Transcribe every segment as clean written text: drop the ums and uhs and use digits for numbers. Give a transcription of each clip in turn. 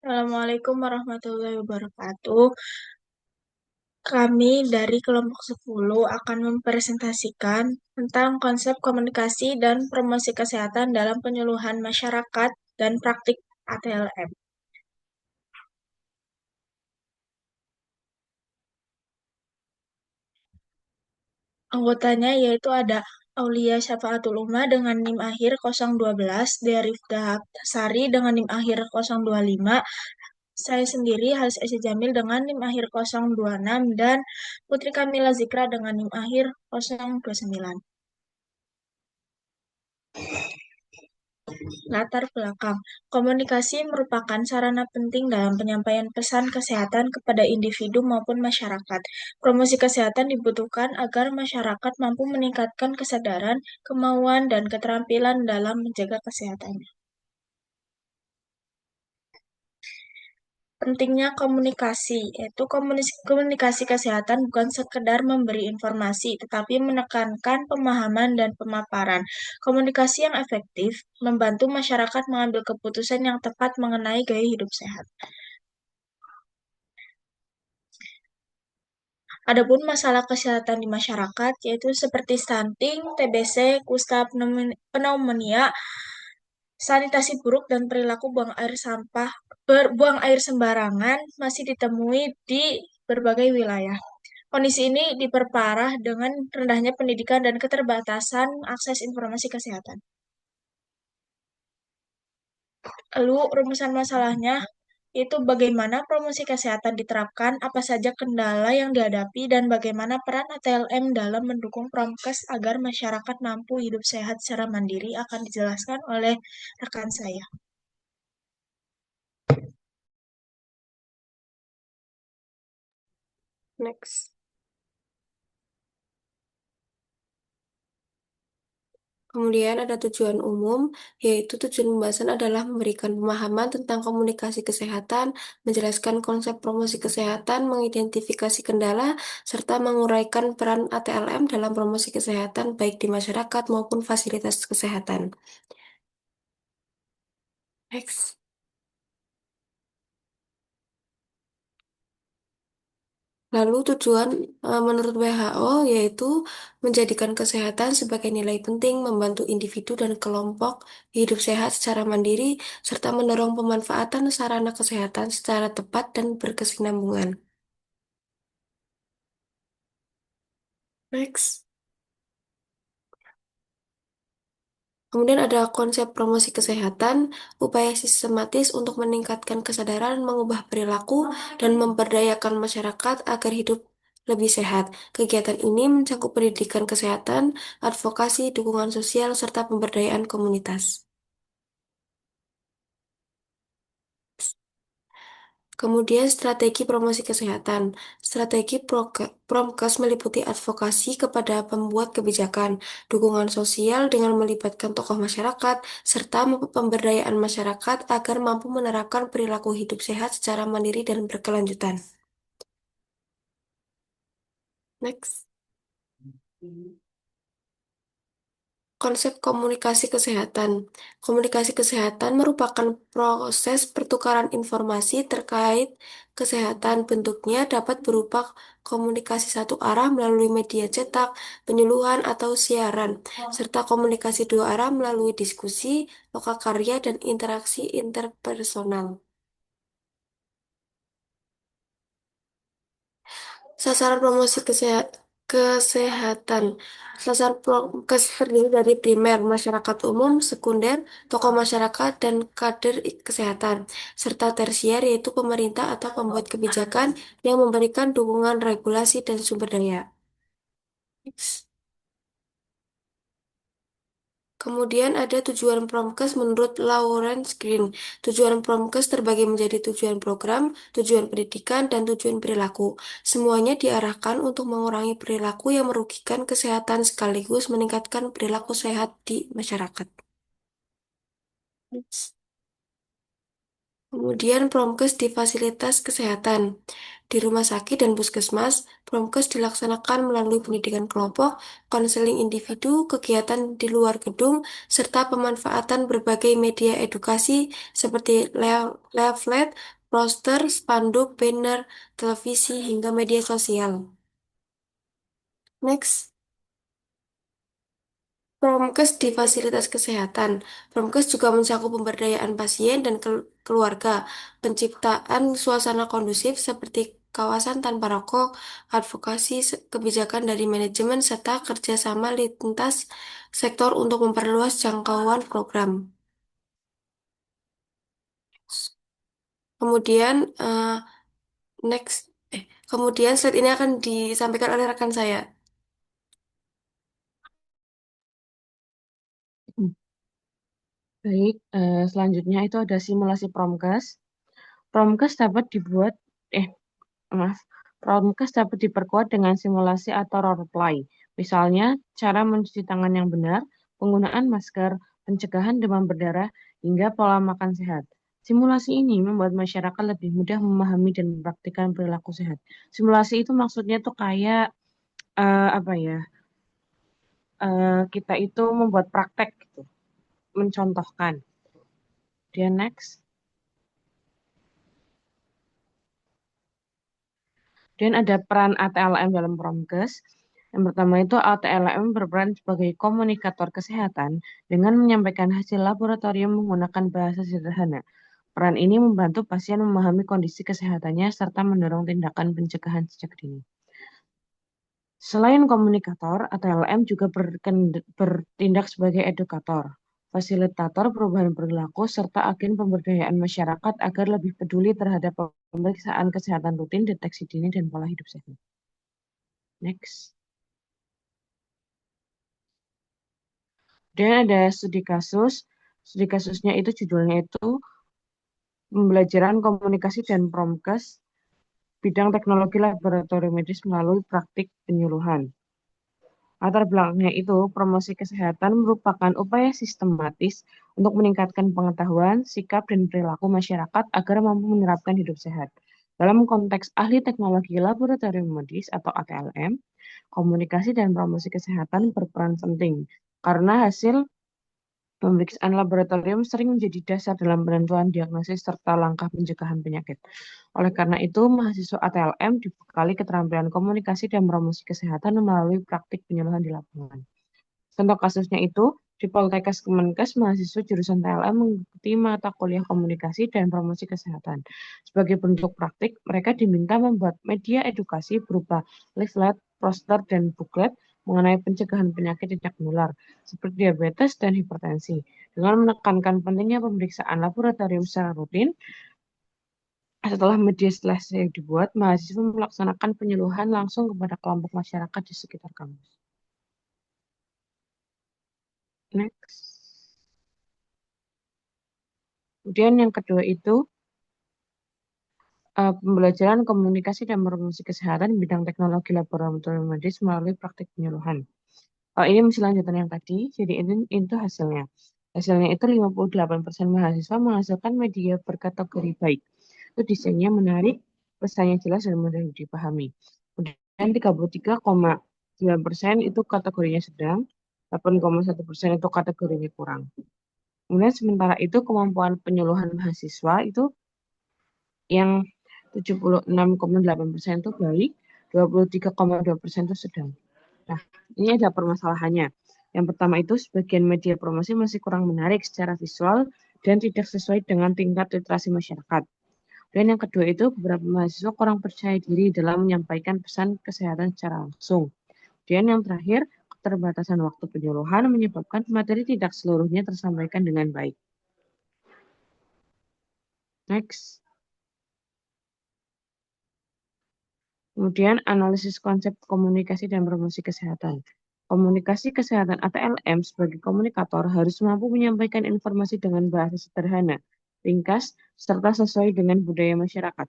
Assalamualaikum warahmatullahi wabarakatuh. Kami dari kelompok 10 akan mempresentasikan tentang konsep komunikasi dan promosi kesehatan dalam penyuluhan masyarakat dan praktik ATLM. Anggotanya yaitu ada Aulia Syafaatul Uma dengan NIM akhir 012, Dearifda Sari dengan NIM akhir 025, saya sendiri Halis Esi Jamil dengan NIM akhir 026, dan Putri Kamila Zikra dengan NIM akhir 029. Latar belakang. Komunikasi merupakan sarana penting dalam penyampaian pesan kesehatan kepada individu maupun masyarakat. Promosi kesehatan dibutuhkan agar masyarakat mampu meningkatkan kesadaran, kemauan, dan keterampilan dalam menjaga kesehatan. Pentingnya komunikasi, yaitu komunikasi kesehatan bukan sekedar memberi informasi, tetapi menekankan pemahaman dan pemaparan. Komunikasi yang efektif membantu masyarakat mengambil keputusan yang tepat mengenai gaya hidup sehat. Adapun masalah kesehatan di masyarakat, yaitu seperti stunting, TBC, kusta pneumonia, sanitasi buruk, dan perilaku buang air sembarangan masih ditemui di berbagai wilayah. Kondisi ini diperparah dengan rendahnya pendidikan dan keterbatasan akses informasi kesehatan. Lalu rumusan masalahnya itu bagaimana promosi kesehatan diterapkan, apa saja kendala yang dihadapi, dan bagaimana peran ATLM dalam mendukung prokes agar masyarakat mampu hidup sehat secara mandiri akan dijelaskan oleh rekan saya. Next. Kemudian ada tujuan umum, yaitu tujuan pembahasan adalah memberikan pemahaman tentang komunikasi kesehatan, menjelaskan konsep promosi kesehatan, mengidentifikasi kendala, serta menguraikan peran ATLM dalam promosi kesehatan baik di masyarakat maupun fasilitas kesehatan. Next. Lalu tujuan menurut WHO yaitu menjadikan kesehatan sebagai nilai penting, membantu individu dan kelompok hidup sehat secara mandiri, serta mendorong pemanfaatan sarana kesehatan secara tepat dan berkesinambungan. Next. Kemudian ada konsep promosi kesehatan, upaya sistematis untuk meningkatkan kesadaran, mengubah perilaku, dan memberdayakan masyarakat agar hidup lebih sehat. Kegiatan ini mencakup pendidikan kesehatan, advokasi, dukungan sosial, serta pemberdayaan komunitas. Kemudian strategi promosi kesehatan. Strategi Promkes meliputi advokasi kepada pembuat kebijakan, dukungan sosial dengan melibatkan tokoh masyarakat, serta pemberdayaan masyarakat agar mampu menerapkan perilaku hidup sehat secara mandiri dan berkelanjutan. Next. Konsep komunikasi kesehatan. Komunikasi kesehatan merupakan proses pertukaran informasi terkait kesehatan. Bentuknya dapat berupa komunikasi satu arah melalui media cetak, penyuluhan, atau siaran, serta komunikasi dua arah melalui diskusi, lokakarya, dan interaksi interpersonal. Sasaran promosi kesehatan. Sasaran prokes terdiri dari primer, masyarakat umum, sekunder, tokoh masyarakat, dan kader kesehatan, serta tersier yaitu pemerintah atau pembuat kebijakan yang memberikan dukungan regulasi dan sumber daya. Kemudian ada tujuan Promkes menurut Lawrence Green. Tujuan Promkes terbagi menjadi tujuan program, tujuan pendidikan, dan tujuan perilaku. Semuanya diarahkan untuk mengurangi perilaku yang merugikan kesehatan sekaligus meningkatkan perilaku sehat di masyarakat. Kemudian Promkes di fasilitas kesehatan. Di rumah sakit dan puskesmas, Promkes dilaksanakan melalui pendidikan kelompok, konseling individu, kegiatan di luar gedung, serta pemanfaatan berbagai media edukasi seperti leaflet, poster, spanduk, banner, televisi, hingga media sosial. Next. Promkes di fasilitas kesehatan. Promkes juga mencakup pemberdayaan pasien dan keluarga, penciptaan suasana kondusif seperti kawasan tanpa rokok, advokasi kebijakan dari manajemen, serta kerjasama lintas sektor untuk memperluas jangkauan program. Kemudian, next, kemudian slide ini akan disampaikan oleh rekan saya. Baik, selanjutnya itu ada simulasi Promkes. Promkes dapat dibuat, eh maaf, Promkes dapat diperkuat dengan simulasi atau role play. Misalnya, cara mencuci tangan yang benar, penggunaan masker, pencegahan demam berdarah, hingga pola makan sehat. Simulasi ini membuat masyarakat lebih mudah memahami dan mempraktikkan perilaku sehat. Simulasi itu maksudnya tuh kayak apa ya? Kita itu membuat praktek gitu, mencontohkan. Dia next. Dan ada peran ATLM dalam Promkes. Yang pertama itu ATLM berperan sebagai komunikator kesehatan dengan menyampaikan hasil laboratorium menggunakan bahasa sederhana. Peran ini membantu pasien memahami kondisi kesehatannya serta mendorong tindakan pencegahan sejak dini. Selain komunikator, ATLM juga bertindak sebagai edukator, fasilitator perubahan perilaku, serta agen pemberdayaan masyarakat agar lebih peduli terhadap pemeriksaan kesehatan rutin, deteksi dini, dan pola hidup sehat. Next. Dan ada studi kasus. Studi kasusnya itu judulnya itu pembelajaran komunikasi dan promkes bidang teknologi laboratorium medis melalui praktik penyuluhan. Latar belakangnya itu, promosi kesehatan merupakan upaya sistematis untuk meningkatkan pengetahuan, sikap, dan perilaku masyarakat agar mampu menerapkan hidup sehat. Dalam konteks ahli teknologi laboratorium medis atau ATLM, komunikasi dan promosi kesehatan berperan penting karena hasil pemeriksaan laboratorium sering menjadi dasar dalam penentuan diagnosis serta langkah pencegahan penyakit. Oleh karena itu, mahasiswa ATLM dibekali keterampilan komunikasi dan promosi kesehatan melalui praktik penyuluhan di lapangan. Contoh kasusnya itu, di Poltekkes Kemenkes, mahasiswa jurusan TLM mengikuti mata kuliah komunikasi dan promosi kesehatan. Sebagai bentuk praktik, mereka diminta membuat media edukasi berupa leaflet, poster, dan booklet mengenai pencegahan penyakit tidak menular, seperti diabetes dan hipertensi. Dengan menekankan pentingnya pemeriksaan laboratorium secara rutin, setelah media selesai dibuat, mahasiswa melaksanakan penyuluhan langsung kepada kelompok masyarakat di sekitar kampus. Next. Kemudian yang kedua itu pembelajaran komunikasi dan promosi kesehatan di bidang teknologi laboratorium medis melalui praktik penyuluhan. Ini masih lanjutan yang tadi, jadi itu hasilnya. Hasilnya itu 58% mahasiswa menghasilkan media berkategori baik. Itu desainnya menarik, pesannya jelas dan mudah dipahami. Kemudian 33,9% itu kategorinya sedang, 8,1% itu kategorinya kurang. Kemudian sementara itu kemampuan penyuluhan mahasiswa itu yang 76,8% itu baik, 23,2% itu sedang. Nah, ini ada permasalahannya. Yang pertama itu sebagian media promosi masih kurang menarik secara visual dan tidak sesuai dengan tingkat literasi masyarakat. Dan yang kedua itu beberapa mahasiswa kurang percaya diri dalam menyampaikan pesan kesehatan secara langsung. Dan yang terakhir, keterbatasan waktu penyuluhan menyebabkan materi tidak seluruhnya tersampaikan dengan baik. Next. Kemudian analisis konsep komunikasi dan promosi kesehatan. Komunikasi kesehatan ATLM sebagai komunikator harus mampu menyampaikan informasi dengan bahasa sederhana, ringkas, serta sesuai dengan budaya masyarakat.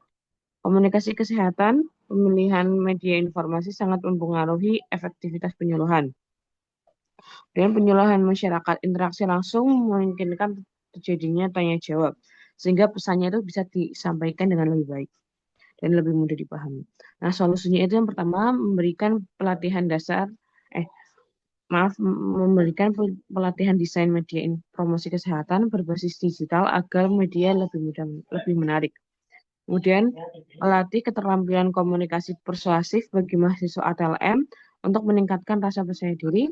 Komunikasi kesehatan, pemilihan media informasi sangat mempengaruhi efektivitas penyuluhan. Dengan penyuluhan masyarakat, interaksi langsung memungkinkan terjadinya tanya jawab, sehingga pesannya itu bisa disampaikan dengan lebih baik dan lebih mudah dipahami. Nah, solusinya itu yang pertama memberikan pelatihan dasar, eh maaf, memberikan pelatihan desain media promosi kesehatan berbasis digital agar media lebih mudah, lebih menarik. Kemudian melatih keterampilan komunikasi persuasif bagi mahasiswa ATLM untuk meningkatkan rasa percaya diri.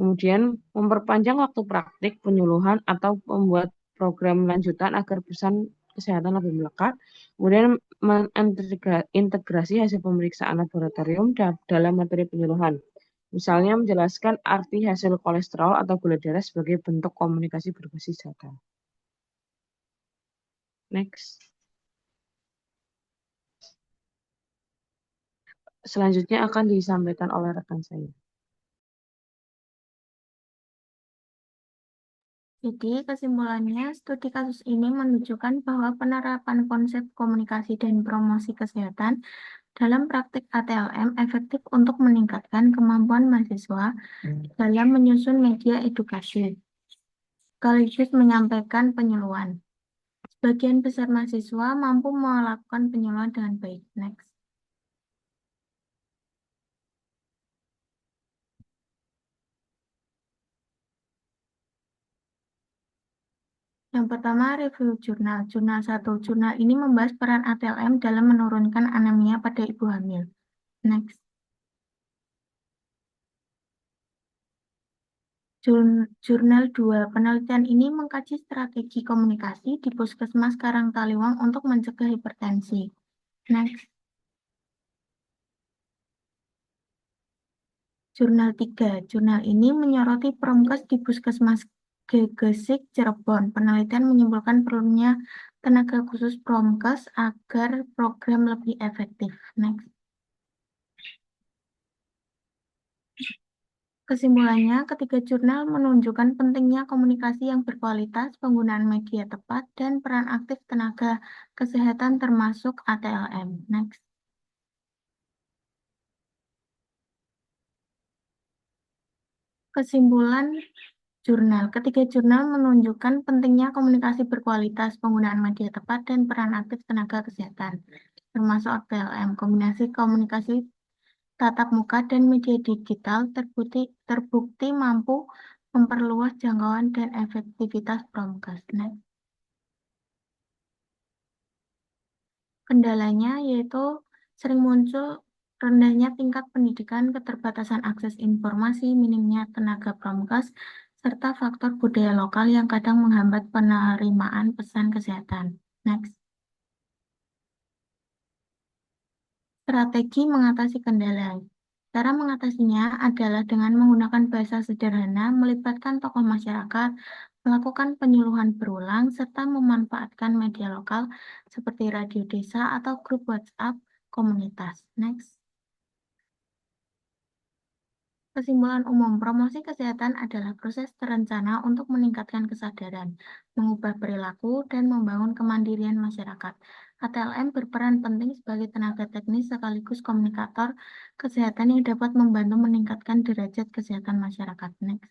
Kemudian memperpanjang waktu praktik penyuluhan atau membuat program lanjutan agar pesan kesehatan lebih melekat. Kemudian mengintegrasi hasil pemeriksaan laboratorium dalam materi penyuluhan. Misalnya menjelaskan arti hasil kolesterol atau gula darah sebagai bentuk komunikasi berbasis data. Next. Selanjutnya akan disampaikan oleh rekan saya. Jadi, kesimpulannya, studi kasus ini menunjukkan bahwa penerapan konsep komunikasi dan promosi kesehatan dalam praktik ATLM efektif untuk meningkatkan kemampuan mahasiswa dalam menyusun media edukasi, sekaligus menyampaikan penyuluhan. Sebagian besar mahasiswa mampu melakukan penyuluhan dengan baik. Next. Yang pertama, review jurnal. Jurnal 1. Jurnal ini membahas peran ATLM dalam menurunkan anemia pada ibu hamil. Next. Jurnal 2. Penelitian ini mengkaji strategi komunikasi di Puskesmas Karangtaliwang untuk mencegah hipertensi. Next. Jurnal 3. Jurnal ini menyoroti promkes di Puskesmas Gegesik, Cirebon. Penelitian menyimpulkan perlunya tenaga khusus promkes agar program lebih efektif. Next. Kesimpulannya, ketiga jurnal menunjukkan pentingnya komunikasi yang berkualitas, penggunaan media tepat, dan peran aktif tenaga kesehatan termasuk ATLM. Next. Kesimpulan jurnal. Ketiga jurnal menunjukkan pentingnya komunikasi berkualitas, penggunaan media tepat, dan peran aktif tenaga kesehatan, termasuk ATLM. Kombinasi komunikasi tatap muka dan media digital terbukti mampu memperluas jangkauan dan efektivitas promkes. Next. Kendalanya yaitu sering muncul rendahnya tingkat pendidikan, keterbatasan akses informasi, minimnya tenaga promkes, serta faktor budaya lokal yang kadang menghambat penerimaan pesan kesehatan. Next. Strategi mengatasi kendala. Cara mengatasinya adalah dengan menggunakan bahasa sederhana, melibatkan tokoh masyarakat, melakukan penyuluhan berulang, serta memanfaatkan media lokal seperti radio desa atau grup WhatsApp komunitas. Next. Kesimpulan umum, promosi kesehatan adalah proses terencana untuk meningkatkan kesadaran, mengubah perilaku, dan membangun kemandirian masyarakat. ATLM berperan penting sebagai tenaga teknis sekaligus komunikator kesehatan yang dapat membantu meningkatkan derajat kesehatan masyarakat. Next.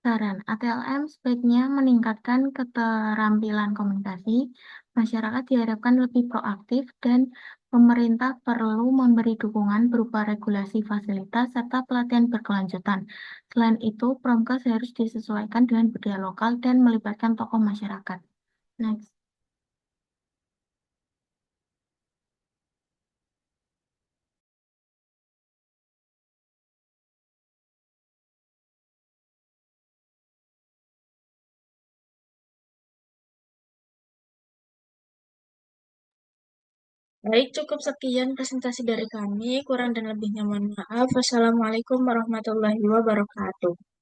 Saran, ATLM sebaiknya meningkatkan keterampilan komunikasi, masyarakat diharapkan lebih proaktif, dan pemerintah perlu memberi dukungan berupa regulasi fasilitas serta pelatihan berkelanjutan. Selain itu, promkes harus disesuaikan dengan budaya lokal dan melibatkan tokoh masyarakat. Next. Baik, cukup sekian presentasi dari kami. Kurang dan lebihnya mohon maaf. Wassalamualaikum warahmatullahi wabarakatuh.